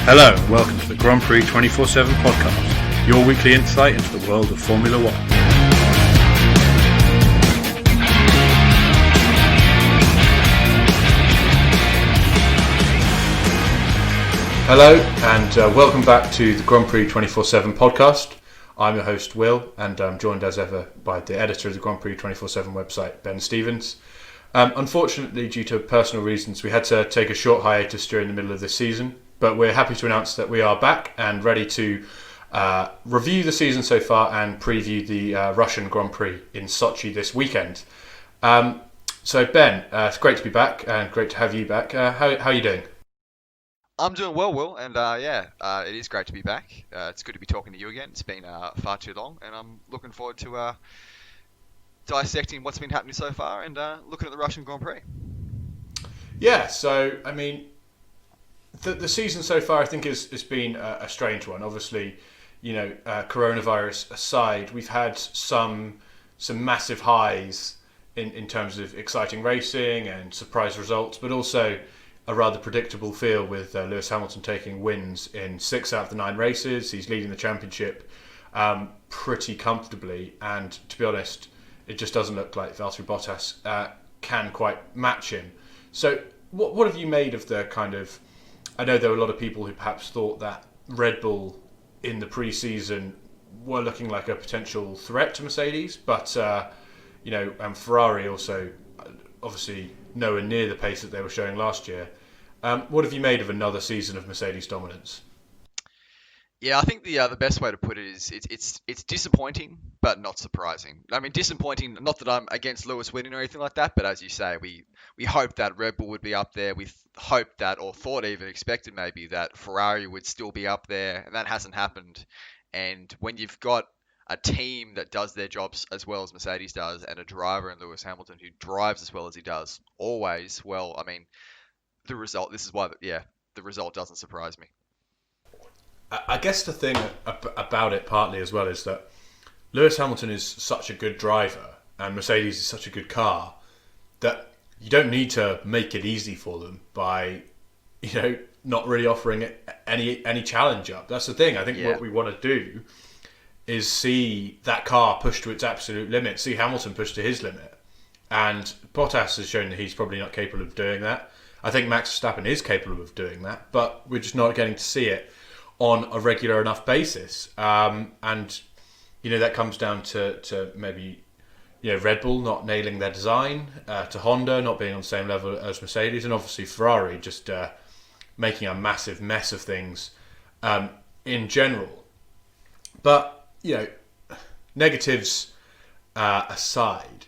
Hello and welcome to the Grand Prix 24/7 podcast, your weekly insight into the world of Formula One. Hello and welcome back to the Grand Prix 24/7 podcast. I'm your host Will and I'm joined as ever by the editor of the Grand Prix 24/7 website, Ben Stevens. Unfortunately, due to personal reasons, we had to take a short hiatus during the middle of this season. But we're happy to announce that we are back and ready to review the season so far and preview the Russian Grand Prix in Sochi this weekend. So Ben, it's great to be back and great to have you back. How are you doing? I'm doing well, Will, and it is great to be back. It's good to be talking to you again. It's been far too long, and I'm looking forward to dissecting what's been happening so far and looking at the Russian Grand Prix. Yeah, so I mean, the season so far, I think, has been a strange one. Obviously, coronavirus aside, we've had some massive highs in terms of exciting racing and surprise results, but also a rather predictable feel with Lewis Hamilton taking wins in 6 out of the 9 races. He's leading the championship pretty comfortably, and to be honest, it just doesn't look like Valtteri Bottas can quite match him. So what have you made of the kind of... I know there were a lot of people who perhaps thought that Red Bull in the pre-season were looking like a potential threat to Mercedes, but Ferrari also obviously nowhere near the pace that they were showing last year. What have you made of another season of Mercedes dominance? Yeah, I think the best way to put it is it's disappointing, but not surprising. I mean, disappointing, not that I'm against Lewis winning or anything like that, but as you say, we hoped that Red Bull would be up there. We hoped that, or thought even expected maybe, that Ferrari would still be up there, and that hasn't happened. And when you've got a team that does their jobs as well as Mercedes does, and a driver in Lewis Hamilton who drives as well as he does, always, well, I mean, the result, this is why, the result doesn't surprise me. I guess the thing about it partly as well is that Lewis Hamilton is such a good driver and Mercedes is such a good car that you don't need to make it easy for them by, not really offering it any challenge up. That's the thing. I think what we want to do is see that car push to its absolute limit, see Hamilton push to his limit. And Bottas has shown that he's probably not capable of doing that. I think Max Verstappen is capable of doing that, but we're just not getting to see it on a regular enough basis. That comes down to maybe Red Bull not nailing their design, to Honda not being on the same level as Mercedes, and obviously Ferrari just making a massive mess of things in general. But negatives aside,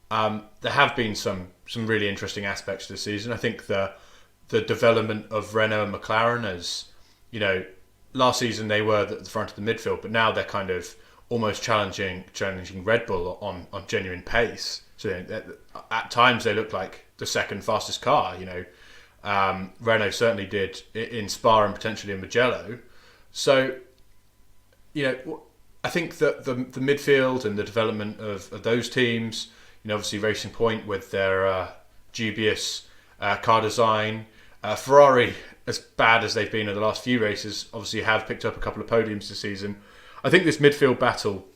there have been some really interesting aspects to the season. I think the development of Renault and McLaren as last season they were at the front of the midfield, but now they're kind of almost challenging Red Bull on genuine pace. So at times they look like the second fastest car. Renault certainly did in Spa and potentially in Mugello. So I think that the midfield and the development of those teams, obviously Racing Point with their dubious car design, Ferrari, as bad as they've been in the last few races, obviously have picked up a couple of podiums this season. I think this midfield battle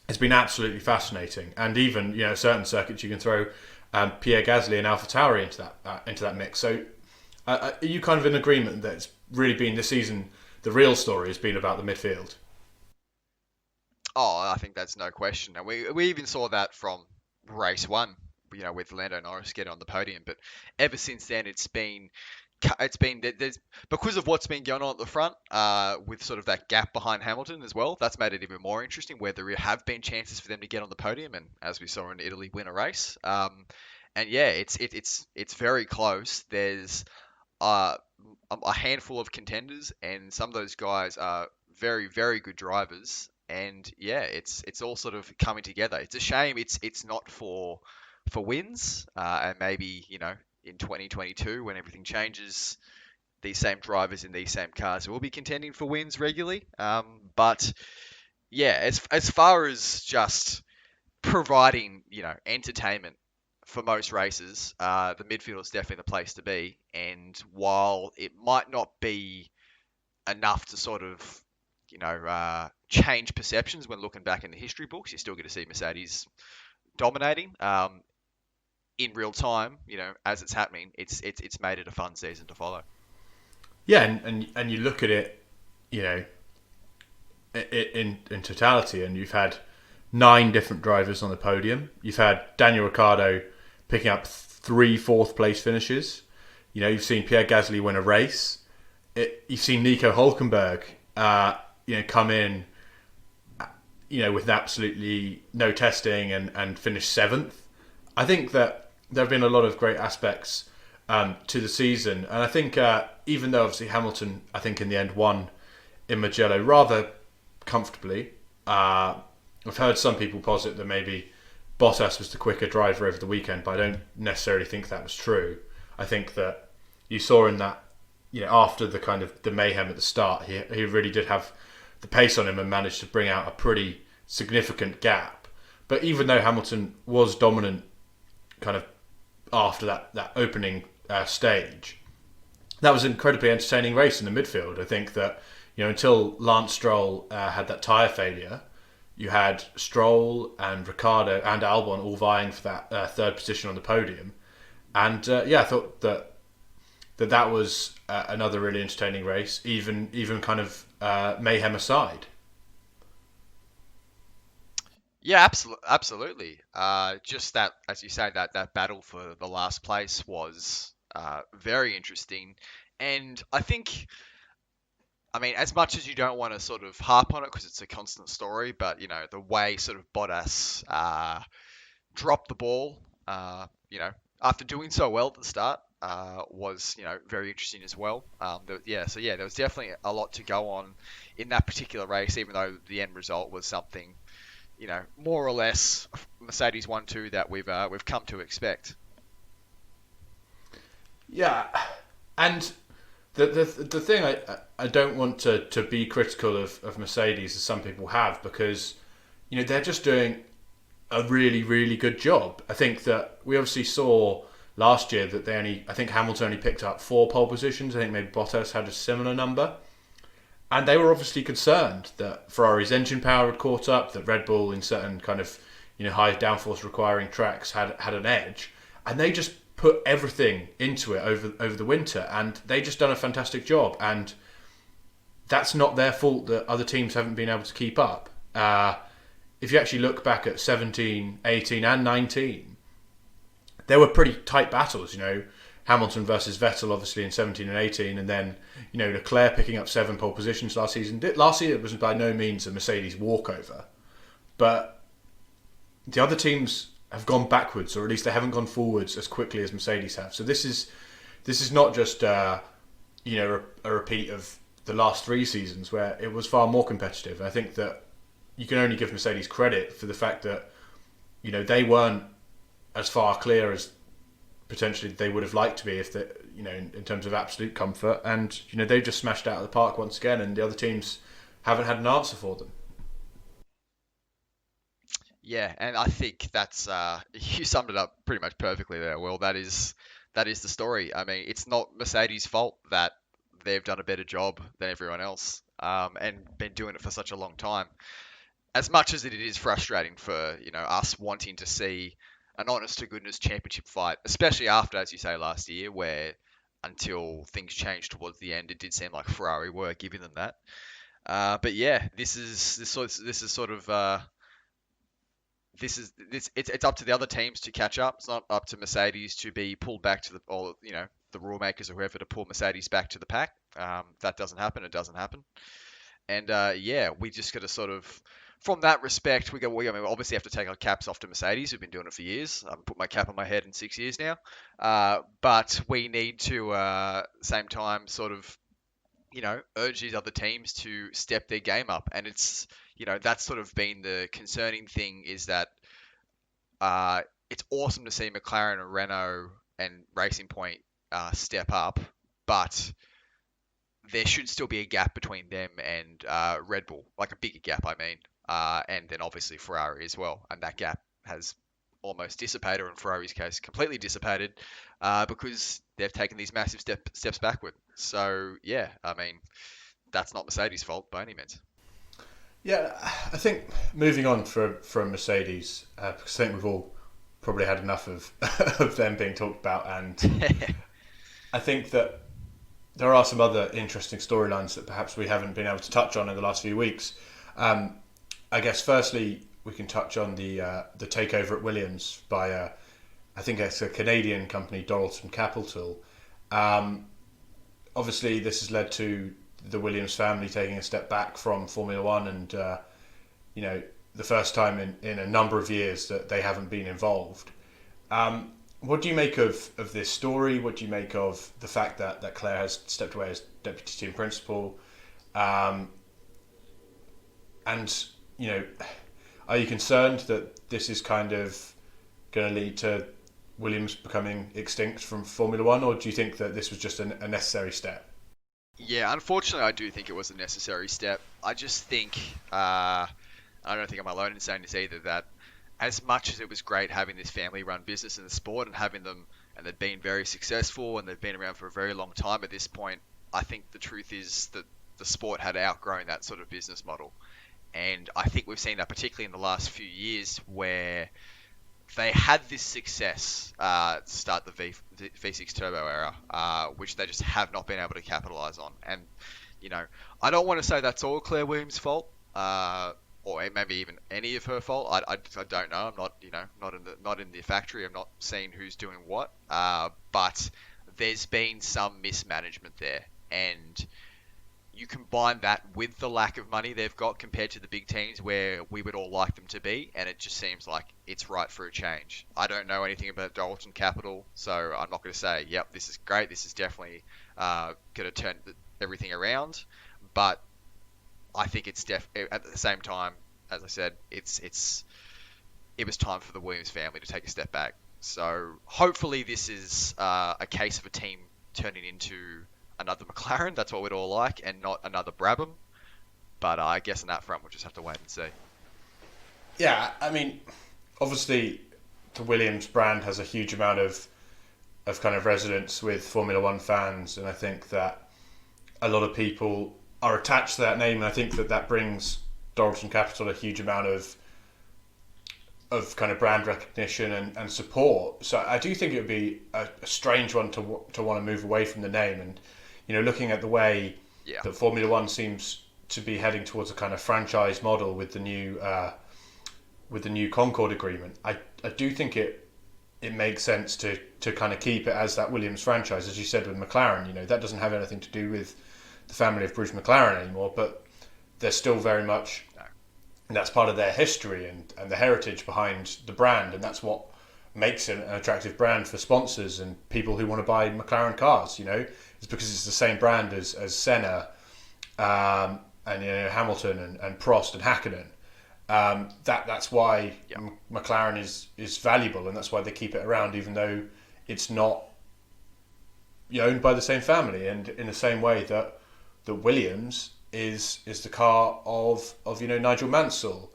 has been absolutely fascinating, and even certain circuits you can throw Pierre Gasly and AlphaTauri into that mix. So, are you kind of in agreement that it's really been this season? The real story has been about the midfield. Oh, I think that's no question, and we even saw that from race 1, with Lando Norris getting on the podium. But ever since then, it's been there's because of what's been going on at the front, with sort of that gap behind Hamilton as well. That's made it even more interesting, where there have been chances for them to get on the podium, and as we saw in Italy, win a race. And yeah, it's very close. There's a handful of contenders, and some of those guys are very, very good drivers. And yeah, it's all sort of coming together. It's a shame it's not for wins, and maybe in 2022 when everything changes, these same drivers in these same cars will be contending for wins regularly. But yeah, as far as just providing entertainment for most races, the midfield is definitely the place to be. And while it might not be enough to sort of, change perceptions when looking back in the history books. You're still going to see Mercedes dominating in real time. As it's happening, it's made it a fun season to follow. Yeah, and you look at it, you know, in totality, and you've had 9 different drivers on the podium. You've had Daniel Ricciardo picking up 3 fourth place finishes. You've seen Pierre Gasly win a race. You've seen Nico Hulkenberg, come in, with absolutely no testing and finish 7th. I think that there have been a lot of great aspects to the season, and I think even though obviously Hamilton, I think in the end won in Mugello rather comfortably. I've heard some people posit that maybe Bottas was the quicker driver over the weekend, but I don't necessarily think that was true. I think that you saw in that, after the kind of the mayhem at the start, he really did have the pace on him and managed to bring out a pretty significant gap. But even though Hamilton was dominant kind of after that opening stage, that was an incredibly entertaining race in the midfield. I think that, until Lance Stroll had that tyre failure, you had Stroll and Ricciardo and Albon all vying for that third position on the podium. And I thought that was another really entertaining race, even kind of mayhem aside. Yeah, absolutely. Just that, as you say, that battle for the last place was very interesting, and I mean, as much as you don't want to sort of harp on it because it's a constant story, but the way sort of Bottas dropped the ball, after doing so well at the start, was very interesting as well. There was definitely a lot to go on in that particular race, even though the end result was something more or less Mercedes 1-2 that we've come to expect. Yeah, and the thing I don't want to be critical of Mercedes as some people have, because they're just doing a really, really good job. I think that we obviously saw last year that I think Hamilton only picked up 4 pole positions. I think maybe Bottas had a similar number. And they were obviously concerned that Ferrari's engine power had caught up, that Red Bull in certain kind of high downforce requiring tracks had an edge, and they just put everything into it over the winter, and they just done a fantastic job. And that's not their fault that other teams haven't been able to keep up. If you actually look back at 17, 18 and 19, there were pretty tight battles, Hamilton versus Vettel obviously in 17 and 18, and then, Leclerc picking up 7 pole positions last season. Last year it was by no means a Mercedes walkover, but the other teams have gone backwards, or at least they haven't gone forwards as quickly as Mercedes have. So this is not just a repeat of the last 3 seasons where it was far more competitive. I think that you can only give Mercedes credit for the fact that they weren't as far clear as potentially they would have liked to be if they, in terms of absolute comfort, and they've just smashed out of the park once again, and the other teams haven't had an answer for them. Yeah, and I think that's you summed it up pretty much perfectly there. Well, that is the story. I mean, it's not Mercedes' fault that they've done a better job than everyone else, and been doing it for such a long time. As much as it is frustrating for us wanting to see an honest to goodness championship fight, especially after, as you say, last year, where until things changed towards the end, it did seem like Ferrari were giving them that. But yeah, this is sort of it's up to the other teams to catch up. It's not up to Mercedes to be pulled back to the rule makers or whoever to pull Mercedes back to the pack. That doesn't happen. It doesn't happen. And we just got to sort of, from that respect, we obviously have to take our caps off to Mercedes, who've been doing it for years. I've put my cap on my head in 6 years now. But we need to, same time, sort of, urge these other teams to step their game up. And it's, that's sort of been the concerning thing, is that it's awesome to see McLaren and Renault and Racing Point step up, but there should still be a gap between them and Red Bull, like a bigger gap, I mean, and then obviously Ferrari as well. And that gap has almost dissipated, or in Ferrari's case, completely dissipated, because they've taken these massive steps backward. So yeah, I mean, that's not Mercedes' fault by any means. Yeah, I think moving on from Mercedes, because I think we've all probably had enough of of them being talked about, and I think that there are some other interesting storylines that perhaps we haven't been able to touch on in the last few weeks. Um, I guess firstly we can touch on the takeover at Williams by I think it's a Canadian company, Doralton Capital. Um, Obviously, this has led to the Williams family taking a step back from Formula One, and you know, the first time in a number of years that they haven't been involved. What do you make of this story? What do you make of the fact that Claire has stepped away as deputy team principal? Um, and you know, are you concerned that this is kind of going to lead to Williams becoming extinct from Formula One, or do you think that this was just a necessary step? Yeah, unfortunately, I do think it was a necessary step. I just think, I don't think I'm alone in saying this either, that as much as it was great having this family-run business in the sport and having them, and they've been very successful and they've been around for a very long time at this point, I think the truth is that the sport had outgrown that sort of business model. And I think we've seen that particularly in the last few years where they had this success to start the V6 Turbo era, which they just have not been able to capitalize on. And, you know, I don't want to say that's all Claire Williams' fault, or maybe even any of her fault. I don't know. I'm not, you know, not in the factory. I'm not seeing who's doing what. But there's been some mismanagement there, and you combine that with the lack of money they've got compared to the big teams where we would all like them to be, and it just seems like it's right for a change. I don't know anything about Dalton Capital, so I'm not going to say, yep, this is great, this is definitely going to turn everything around, but I think it's at the same time, as I said, it was time for the Williams family to take a step back. So hopefully this is a case of a team turning into another McLaren. That's what we'd all like, and not another Brabham. But I guess on that front, we'll just have to wait and see. Yeah, I mean, obviously, the Williams brand has a huge amount of kind of resonance with Formula One fans, and I think that a lot of people are attached to that name, and I think that brings Doralton Capital a huge amount of kind of brand recognition and support. So I do think it would be a strange one to want to move away from the name. And you know, looking at the way that Formula One seems to be heading towards a kind of franchise model with the new Concord agreement, I do think it makes sense to kind of keep it as that Williams franchise, as you said with McLaren. You know, that doesn't have anything to do with the family of Bruce McLaren anymore, but they're still very much, and that's part of their history and the heritage behind the brand, and that's what makes it an attractive brand for sponsors and people who want to buy McLaren cars. You know, it's because it's the same brand as Senna, and you know, Hamilton and Prost and Hakkinen. That's why McLaren is valuable, and that's why they keep it around, even though it's not owned by the same family. And in the same way that Williams is the car of you know, Nigel Mansell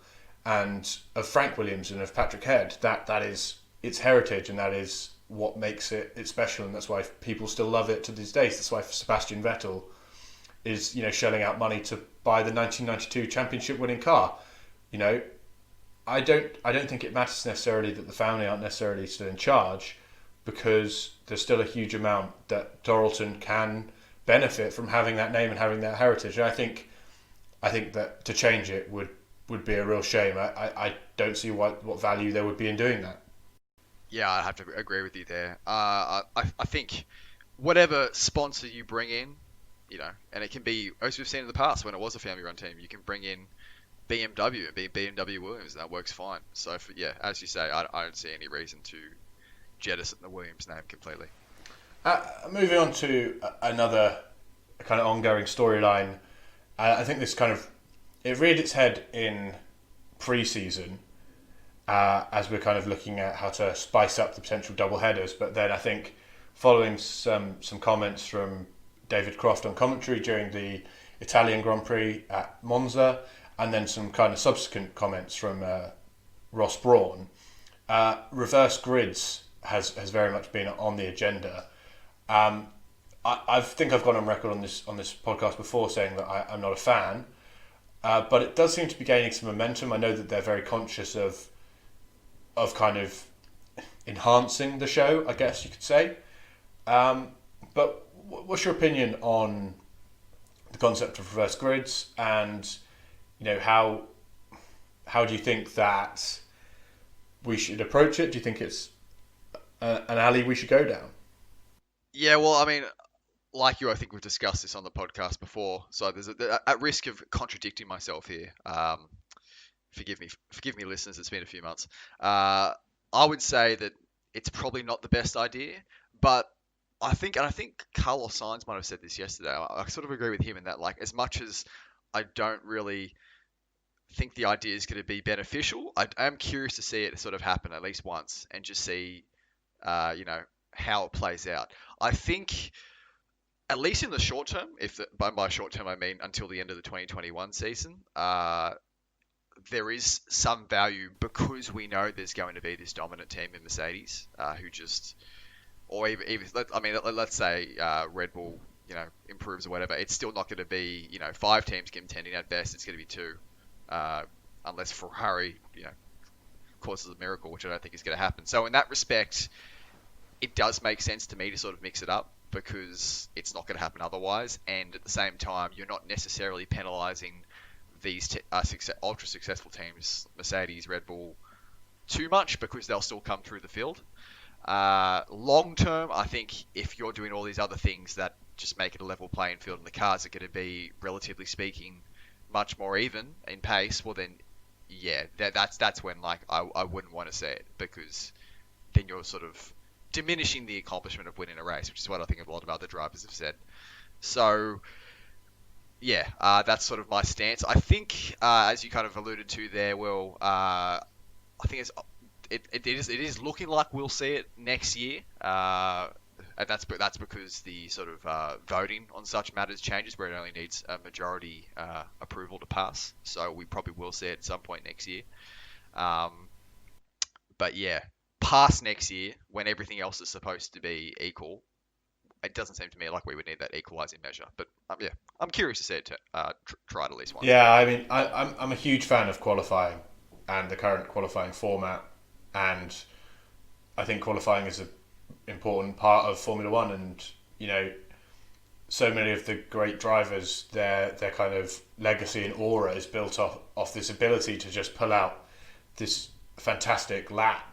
and of Frank Williams and of Patrick Head. That is its heritage, and that is what makes it special, and that's why people still love it to these days. That's why Sebastian Vettel is, you know, shelling out money to buy the 1992 championship winning car. You know, I don't think it matters necessarily that the family aren't necessarily still in charge, because there's still a huge amount that Doralton can benefit from having that name and having that heritage. And I think that to change it would be a real shame. I don't see what value there would be in doing that. Yeah, I have to agree with you there. I think whatever sponsor you bring in, you know, and it can be, as we've seen in the past when it was a family-run team, you can bring in BMW and be BMW Williams, and that works fine. So, as you say, I don't see any reason to jettison the Williams name completely. Moving on to another kind of ongoing storyline, I think this kind of, it reared its head in pre-season, as we're kind of looking at how to spice up the potential double headers. But then I think following some comments from David Croft on commentary during the Italian Grand Prix at Monza, and then some kind of subsequent comments from Ross Brawn, reverse grids has very much been on the agenda. I think I've gone on record on this podcast before saying that I'm not a fan, but it does seem to be gaining some momentum. I know that they're very conscious of kind of enhancing the show, I guess you could say. But what's your opinion on the concept of reverse grids, and how do you think that we should approach it? Do you think it's an alley we should go down? Yeah, well, I mean, like you, I think we've discussed this on the podcast before, so there's at risk of contradicting myself here. Forgive me, listeners. It's been a few months. I would say that it's probably not the best idea, but I think Carlos Sainz might have said this yesterday. I sort of agree with him in that, like, as much as I don't really think the idea is going to be beneficial, I am curious to see it sort of happen at least once and just see, you know, how it plays out. I think at least in the short term, by short term I mean until the end of the 2021 season, there is some value because we know there's going to be this dominant team in Mercedes who just, or even let's say Red Bull, you know, improves or whatever. It's still not going to be, you know, 5 teams contending at best. It's going to be 2, unless Ferrari, you know, causes a miracle, which I don't think is going to happen. So in that respect, it does make sense to me to sort of mix it up because it's not going to happen otherwise, and at the same time, you're not necessarily penalising these ultra successful teams, Mercedes, Red Bull, too much because they'll still come through the field. Long term, I think if you're doing all these other things that just make it a level playing field and the cars are going to be, relatively speaking, much more even in pace, well then, yeah, that's when like I wouldn't want to see it because then you're sort of diminishing the accomplishment of winning a race, which is what I think a lot of other drivers have said. So yeah, that's sort of my stance. I think, as you kind of alluded to there, Will, I think it is looking like we'll see it next year, and that's because the sort of voting on such matters changes, where it only needs a majority approval to pass. So we probably will see it at some point next year. But yeah, past next year, when everything else is supposed to be equal, it doesn't seem to me like we would need that equalising measure. But yeah, I'm curious to see it tried at least once. Yeah, I mean, I'm a huge fan of qualifying and the current qualifying format, and I think qualifying is an important part of Formula One. And so many of the great drivers, their kind of legacy and aura is built off this ability to just pull out this fantastic lap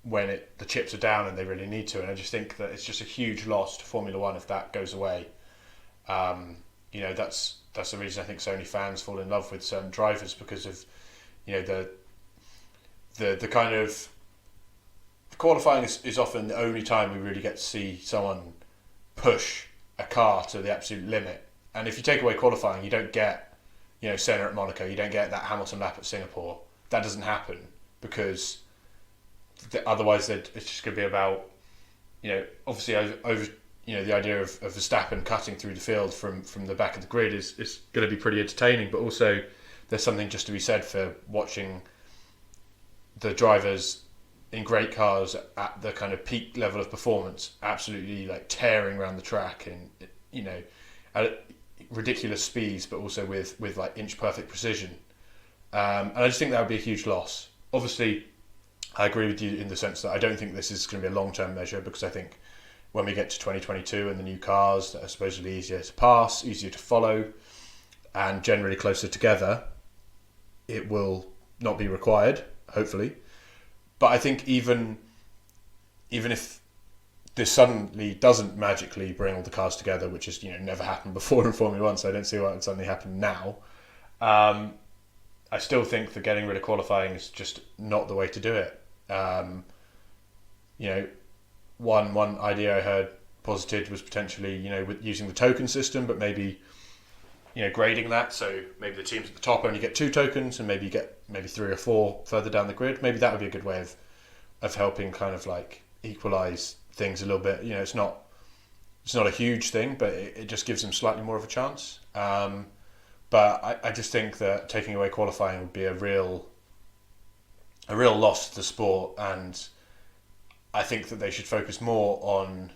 when the chips are down and they really need to. And I just think that it's just a huge loss to Formula One if that goes away. That's the reason I think so many fans fall in love with certain drivers, because of the kind of qualifying is often the only time we really get to see someone push a car to the absolute limit. And if you take away qualifying, you don't get Senna at Monaco, you don't get that Hamilton lap at Singapore. That doesn't happen because otherwise it's just going to be about obviously over the idea of Verstappen cutting through the field from the back of the grid is going to be pretty entertaining, but also there's something just to be said for watching the drivers in great cars at the kind of peak level of performance, absolutely like tearing around the track and at ridiculous speeds, but also with like inch perfect precision. And I just think that would be a huge loss. Obviously, I agree with you in the sense that I don't think this is going to be a long-term measure, because I think when we get to 2022 and the new cars that are supposedly easier to pass, easier to follow, and generally closer together, it will not be required, hopefully. But I think even if this suddenly doesn't magically bring all the cars together, which has never happened before in Formula One, so I don't see why it would suddenly happen now. I still think that getting rid of qualifying is just not the way to do it. One idea I heard posited was potentially with using the token system, but maybe grading that, so maybe the teams at the top only get 2 tokens and maybe you get 3 or 4 further down the grid. Maybe that would be a good way of helping kind of like equalize things a little bit. It's not a huge thing, but it just gives them slightly more of a chance. But I just think that taking away qualifying would be a real loss to the sport, and I think that they should focus more on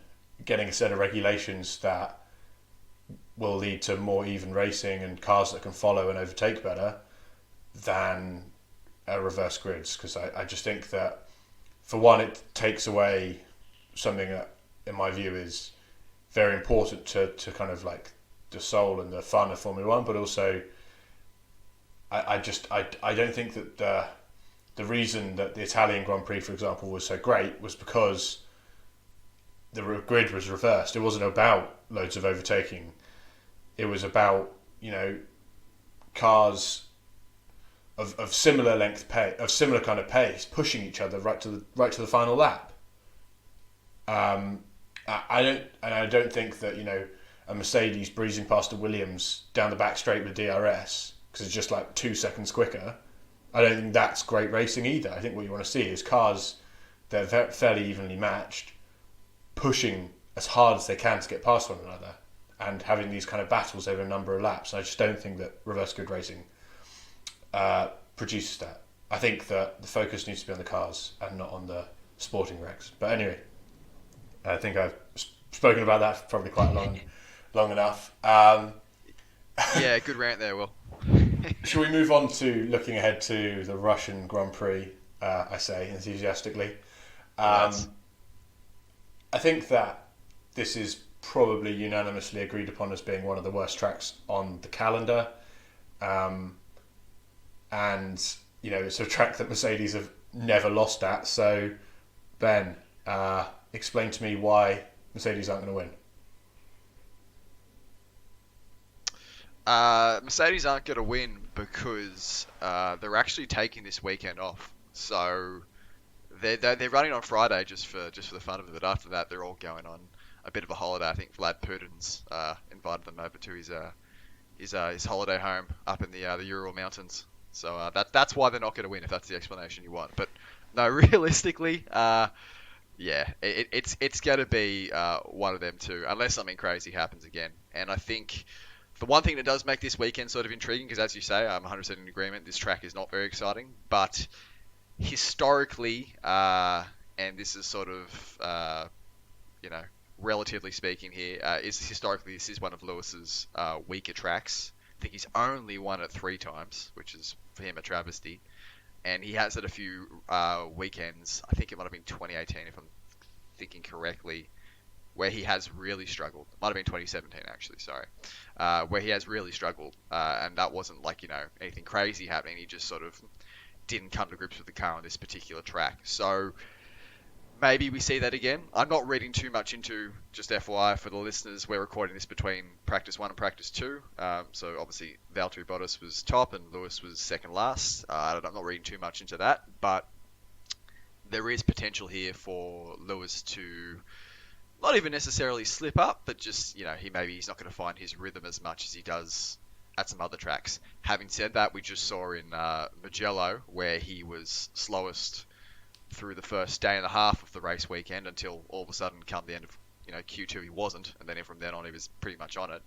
getting a set of regulations that will lead to more even racing and cars that can follow and overtake better than reverse grids. Because I just think that, for one, it takes away something that, in my view, is very important to kind of like the soul and the fun of Formula One, but also I don't think that the reason that the Italian Grand Prix, for example, was so great was because the grid was reversed. It wasn't about loads of overtaking. It was about, cars of similar length of similar kind of pace, pushing each other right to the final lap. I don't think that a Mercedes breezing past a Williams down the back straight with DRS because it's just like 2 seconds quicker. I don't think that's great racing either. I think what you want to see is cars that are fairly evenly matched, pushing as hard as they can to get past one another, and having these kind of battles over a number of laps. I just don't think that reverse grid racing produces that. I think that the focus needs to be on the cars and not on the sporting regs. But anyway, I think I've spoken about that probably quite long enough. Yeah, good rant there, Will. Shall we move on to looking ahead to the Russian Grand Prix? I say enthusiastically. Yes. I think that this is probably unanimously agreed upon as being one of the worst tracks on the calendar. And, it's a track that Mercedes have never lost at. So, Ben, explain to me why Mercedes aren't going to win. Mercedes aren't going to win because they're actually taking this weekend off. So they're running on Friday just for the fun of it. But after that, they're all going on a bit of a holiday. I think Vlad Putin's invited them over to his holiday home up in the Ural Mountains. So that's why they're not going to win, if that's the explanation you want. But no, realistically, it's going to be one of them two, unless something crazy happens again. And I think the one thing that does make this weekend sort of intriguing, because as you say, I'm 100% in agreement, this track is not very exciting, but historically, and this is sort of, relatively speaking here, this is one of Lewis's weaker tracks. I think he's only won it 3 times, which is for him a travesty. And he has had a few weekends, I think it might have been 2018 if I'm thinking correctly, where he has really struggled. Might have been 2017 actually, sorry. Where he has really struggled. And that wasn't like, anything crazy happening. He just sort of didn't come to grips with the car on this particular track. So maybe we see that again. I'm not reading too much into, just FYI for the listeners, we're recording this between practice 1 and practice 2. So obviously Valtteri Bottas was top and Lewis was second last. I'm not reading too much into that, but there is potential here for Lewis to not even necessarily slip up, but just, he's not going to find his rhythm as much as he does at some other tracks. Having said that, we just saw in Mugello where he was slowest through the first day and a half of the race weekend until all of a sudden come the end of Q2 he wasn't, and then from then on he was pretty much on it.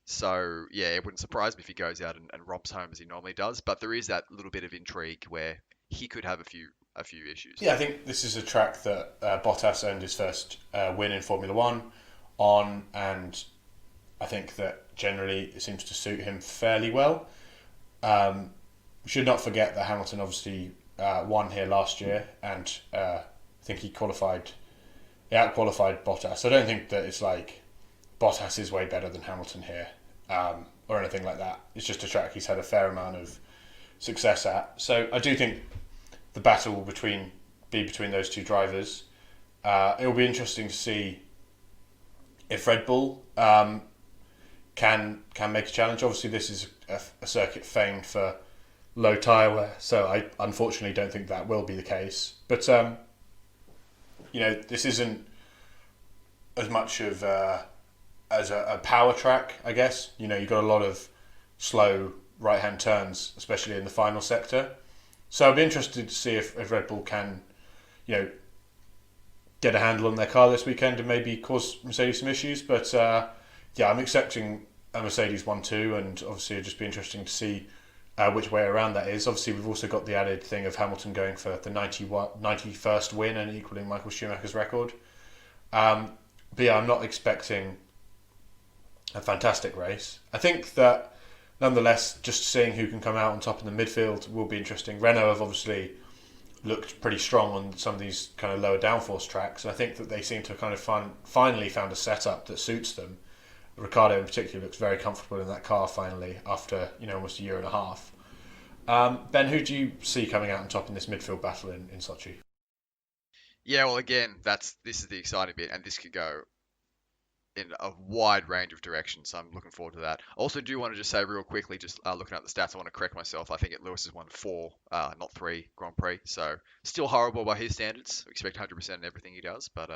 So yeah, it wouldn't surprise me if he goes out and romps home as he normally does, but there is that little bit of intrigue where he could have a few issues. Yeah, I think this is a track that Bottas earned his first win in Formula One on, and I think that generally it seems to suit him fairly well. We should not forget that Hamilton obviously won here last year, and I think he outqualified Bottas. I don't think that it's like Bottas is way better than Hamilton here, or anything like that. It's just a track he's had a fair amount of success at. So I do think the battle will be between those two drivers. It will be interesting to see if Red Bull can make a challenge. Obviously, this is a circuit famed for low tyre wear, so I unfortunately don't think that will be the case. But this isn't as much of as a power track, I guess. You've got a lot of slow right-hand turns, especially in the final sector. So I'd be interested to see if Red Bull can, get a handle on their car this weekend and maybe cause Mercedes some issues. But I'm expecting a Mercedes 1-2, and obviously it'd just be interesting to see which way around that is. Obviously, we've also got the added thing of Hamilton going for the 91st win and equaling Michael Schumacher's record. But yeah, I'm not expecting a fantastic race. I think that nonetheless, just seeing who can come out on top in the midfield will be interesting. Renault have obviously looked pretty strong on some of these kind of lower downforce tracks, and I think that they seem to kind of finally found a setup that suits them. Ricciardo in particular looks very comfortable in that car finally after almost a year and a half. Ben, who do you see coming out on top in this midfield battle in Sochi? Yeah, well, again, this is the exciting bit, and this could go in a wide range of directions. So I'm looking forward to that. Also, do want to just say real quickly, just looking at the stats, I want to correct myself. I think Lewis has won 4, not 3 Grand Prix. So still horrible by his standards. We expect 100% in everything he does, but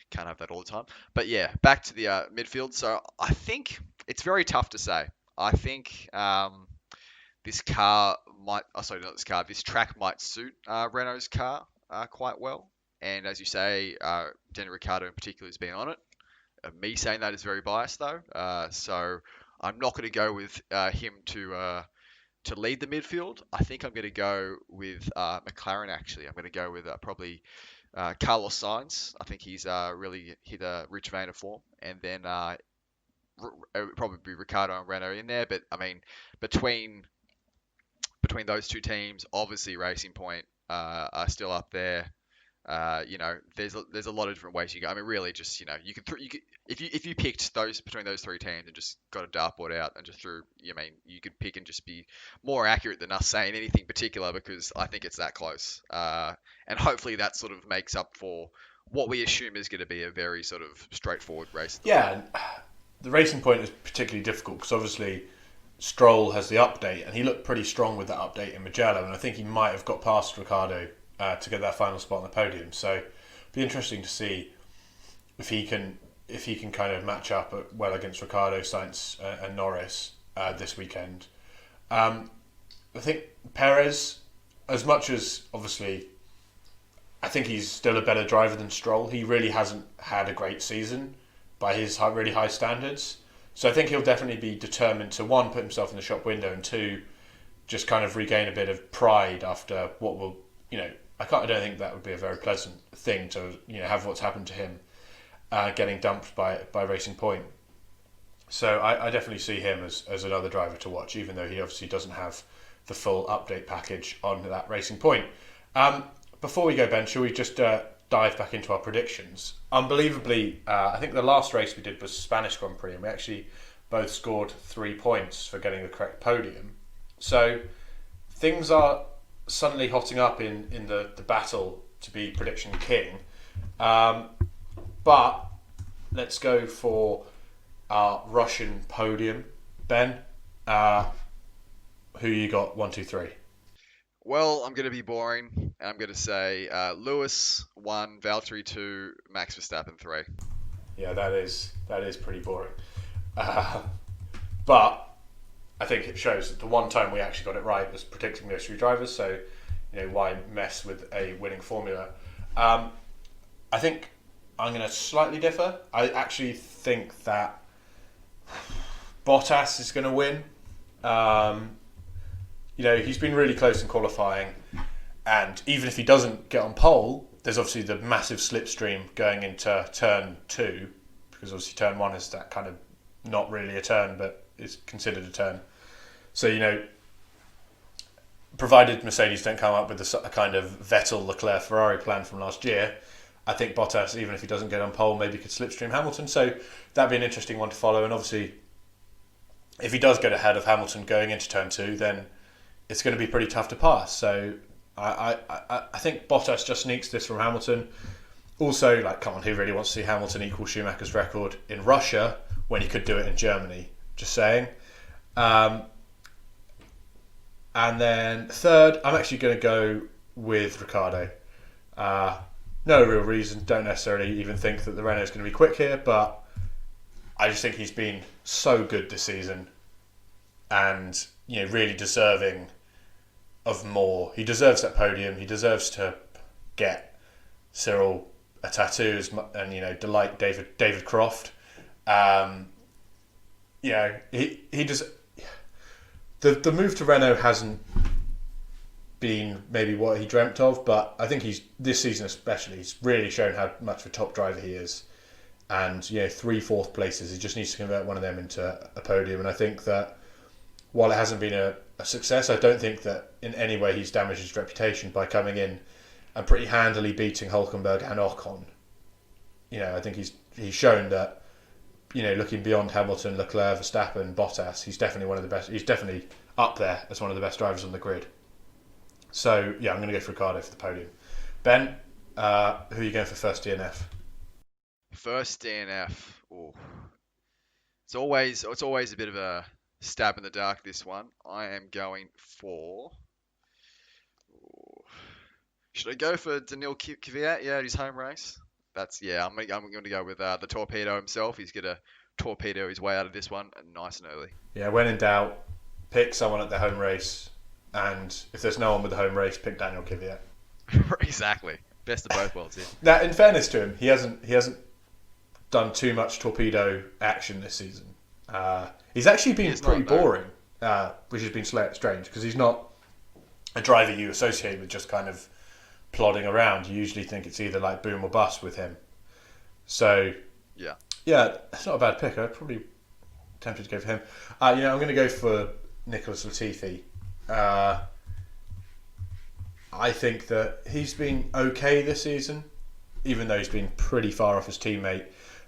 can't have that all the time. But yeah, back to the midfield. So I think it's very tough to say. I think this car might, oh, sorry, not this car, this track might suit Renault's car quite well. And as you say, Daniel Ricciardo in particular has been on it. Me saying that is very biased though. So I'm not going to go with him to lead the midfield. I think I'm going to go with McLaren actually. I'm going to go with probably Carlos Sainz. I think he's really hit a rich vein of form. And then probably Ricciardo and Renault in there. But I mean, between those two teams, obviously Racing Point are still up there. There's a lot of different ways you go. I mean, really, just you could if you picked those between those three teams and just got a dartboard out and just threw, you could pick and just be more accurate than us saying anything particular because I think it's that close. And hopefully that sort of makes up for what we assume is going to be a very sort of straightforward race. Yeah, the Racing Point is particularly difficult because obviously Stroll has the update and he looked pretty strong with that update in Mugello, and I think he might have got past Ricciardo to get that final spot on the podium. So it'll be interesting to see if he can kind of match up well against Ricciardo, Sainz, and Norris this weekend. I think Perez, as much as obviously I think he's still a better driver than Stroll, he really hasn't had a great season by his really high standards. So I think he'll definitely be determined to, one, put himself in the shop window, and two, just kind of regain a bit of pride after what will, I don't think that would be a very pleasant thing to, have what's happened to him getting dumped by Racing Point. So I definitely see him as another driver to watch, even though he obviously doesn't have the full update package on that Racing Point. Before we go, Ben, shall we just dive back into our predictions? Unbelievably, I think the last race we did was Spanish Grand Prix, and we actually both scored 3 points for getting the correct podium. So things are suddenly hotting up in the battle to be prediction king. But let's go for our Russian podium. Ben, who you got? 1, 2, 3. Well, I'm going to be boring, and I'm going to say Lewis 1, Valtteri 2, Max Verstappen 3. Yeah, that is pretty boring. But I think it shows that the one time we actually got it right was predicting those 3 drivers. So, why mess with a winning formula? I think I'm going to slightly differ. I actually think that Bottas is going to win. He's been really close in qualifying, and even if he doesn't get on pole, there's obviously the massive slipstream going into turn 2, because obviously turn 1 is that kind of not really a turn, but is considered a turn. So, provided Mercedes don't come up with a kind of Vettel, Leclerc, Ferrari plan from last year, I think Bottas, even if he doesn't get on pole, maybe could slipstream Hamilton. So that'd be an interesting one to follow. And obviously, if he does get ahead of Hamilton going into turn 2, then it's going to be pretty tough to pass. So I think Bottas just sneaks this from Hamilton. Also, come on, who really wants to see Hamilton equal Schumacher's record in Russia when he could do it in Germany? Just saying. And then third, I'm actually going to go with Ricciardo. No real reason. Don't necessarily even think that the Renault is going to be quick here, but I just think he's been so good this season, and really deserving of more. He deserves that podium. He deserves to get Cyril a tattoo and delight David Croft. He just the move to Renault hasn't been maybe what he dreamt of, but I think this season especially, he's really shown how much of a top driver he is. and 3 fourth places. He just needs to convert one of them into a podium. And I think that while it hasn't been a success, I don't think that in any way he's damaged his reputation by coming in and pretty handily beating Hulkenberg and Ocon. I think he's shown that, looking beyond Hamilton, Leclerc, Verstappen, Bottas, he's definitely one of the best. He's definitely up there as one of the best drivers on the grid. So yeah, I'm going to go for Ricciardo for the podium. Ben, who are you going for first DNF? First DNF. Oh, it's always a bit of a stab in the dark. This one, I am going for. Should I go for Daniil Kvyat? Yeah, his home race. I'm going to go with the torpedo himself. He's going to torpedo his way out of this one nice and early. Yeah, when in doubt, pick someone at the home race, and if there's no one with the home race, pick Daniil Kvyat. Exactly. Best of both worlds here. Now, in fairness to him, he hasn't done too much torpedo action this season. He's actually been pretty boring, which has been strange because he's not a driver you associate with just kind of plodding around. You usually think it's either like boom or bust with him. So yeah, that's not a bad pick. I'd probably tempted to go for him. I'm going to go for Nicholas Latifi. I think that he's been okay this season, even though he's been pretty far off his teammate.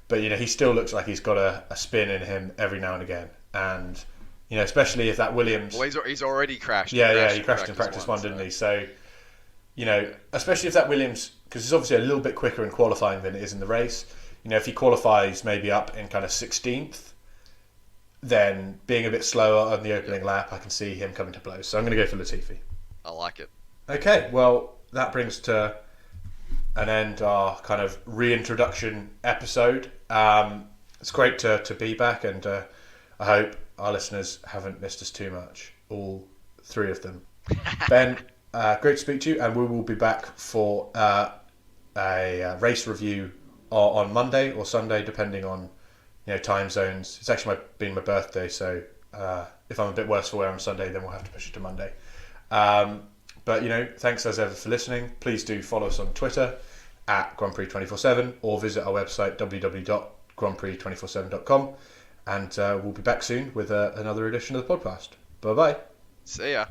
But he still looks like he's got a spin in him every now and again, and especially if that Williams. Well, he's already crashed. He crashed in practice one, didn't he? So, especially if that Williams, because it's obviously a little bit quicker in qualifying than it is in the race. If he qualifies maybe up in kind of 16th, then being a bit slower on the opening lap, I can see him coming to blows. So I'm going to go for Latifi. I like it. Okay, well, that brings to an end our kind of reintroduction episode. It's great to be back, and I hope our listeners haven't missed us too much, all 3 of them. Ben, great to speak to you, and we will be back for a race review on Monday or Sunday, depending on time zones. It's actually been my birthday, so if I'm a bit worse for wear on Sunday, then we'll have to push it to Monday. But thanks as ever for listening. Please do follow us on Twitter at Grand Prix 247 or visit our website www.grandprix247.com, and we'll be back soon with another edition of the podcast. Bye bye. See ya.